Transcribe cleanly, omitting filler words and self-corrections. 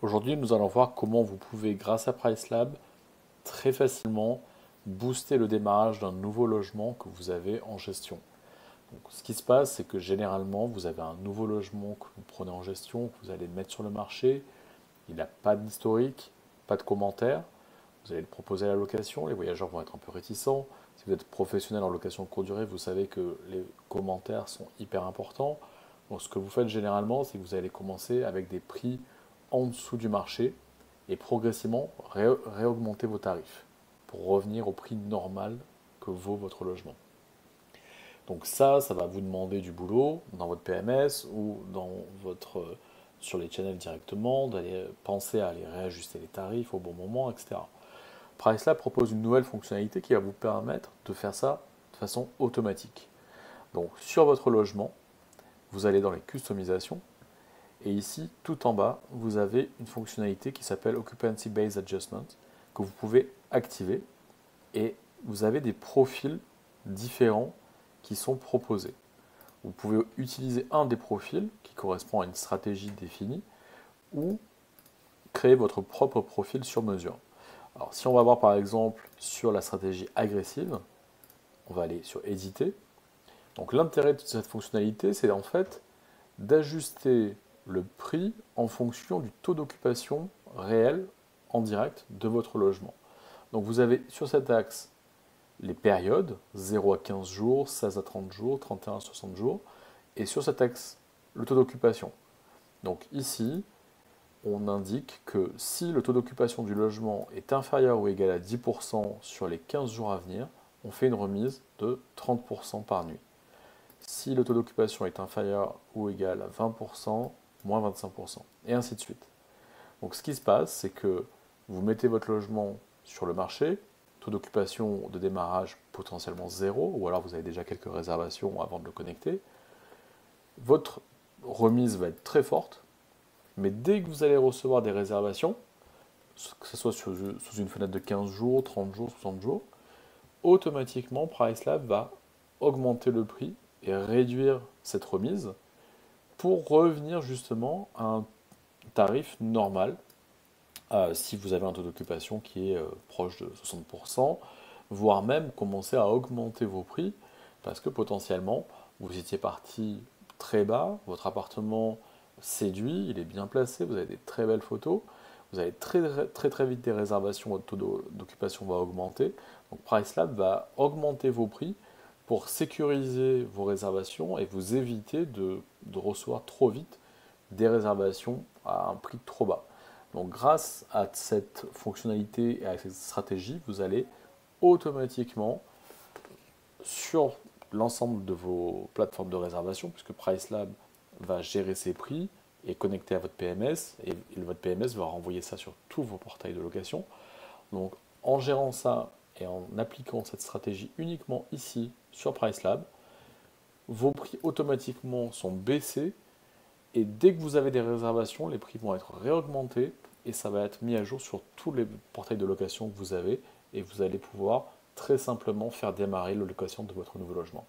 Aujourd'hui, nous allons voir comment vous pouvez, grâce à PriceLab, très facilement booster le démarrage d'un nouveau logement que vous avez en gestion. Donc, ce qui se passe, c'est que généralement, vous avez un nouveau logement que vous prenez en gestion, que vous allez mettre sur le marché. Il n'a pas d'historique, pas de commentaires. Vous allez le proposer à la location. Les voyageurs vont être un peu réticents. Si vous êtes professionnel en location de courte durée, vous savez que les commentaires sont hyper importants. Donc, ce que vous faites généralement, c'est que vous allez commencer avec des prix en dessous du marché et progressivement réaugmenter vos tarifs pour revenir au prix normal que vaut votre logement. Donc ça va vous demander du boulot dans votre PMS ou sur les channels directement, d'aller penser à aller réajuster les tarifs au bon moment, etc. PriceLab propose une nouvelle fonctionnalité qui va vous permettre de faire ça de façon automatique. Donc sur votre logement, vous allez dans les customisations et ici, tout en bas, vous avez une fonctionnalité qui s'appelle Occupancy Based Adjustment que vous pouvez activer et vous avez des profils différents qui sont proposés. Vous pouvez utiliser un des profils qui correspond à une stratégie définie ou créer votre propre profil sur mesure. Alors, si on va voir par exemple sur la stratégie agressive, on va aller sur éditer. Donc l'intérêt de cette fonctionnalité, c'est en fait d'ajuster le prix en fonction du taux d'occupation réel en direct de votre logement. Donc vous avez sur cet axe les périodes, 0 à 15 jours, 16 à 30 jours, 31 à 60 jours, et sur cet axe, le taux d'occupation. Donc ici, on indique que si le taux d'occupation du logement est inférieur ou égal à 10% sur les 15 jours à venir, on fait une remise de 30% par nuit. Si le taux d'occupation est inférieur ou égal à 20%, moins 25%, et ainsi de suite. Donc ce qui se passe, c'est que vous mettez votre logement sur le marché, taux d'occupation de démarrage potentiellement zéro, ou alors vous avez déjà quelques réservations avant de le connecter. Votre remise va être très forte, mais dès que vous allez recevoir des réservations, que ce soit sous une fenêtre de 15 jours, 30 jours, 60 jours, automatiquement PriceLab va augmenter le prix et réduire cette remise pour revenir justement à un tarif normal si vous avez un taux d'occupation qui est proche de 60%, voire même commencer à augmenter vos prix parce que potentiellement vous étiez parti très bas, votre appartement séduit, il est bien placé, vous avez des très belles photos, vous avez très vite des réservations, votre taux d'occupation va augmenter. Donc PriceLab va augmenter vos prix pour sécuriser vos réservations et vous éviter de recevoir trop vite des réservations à un prix trop bas. Donc grâce à cette fonctionnalité et à cette stratégie, vous allez automatiquement sur l'ensemble de vos plateformes de réservation, puisque PriceLab va gérer ses prix et connecter à votre PMS, et votre PMS va renvoyer ça sur tous vos portails de location. Donc en gérant ça et en appliquant cette stratégie uniquement ici sur PriceLab, vos prix automatiquement sont baissés et dès que vous avez des réservations, les prix vont être réaugmentés et ça va être mis à jour sur tous les portails de location que vous avez et vous allez pouvoir très simplement faire démarrer la location de votre nouveau logement.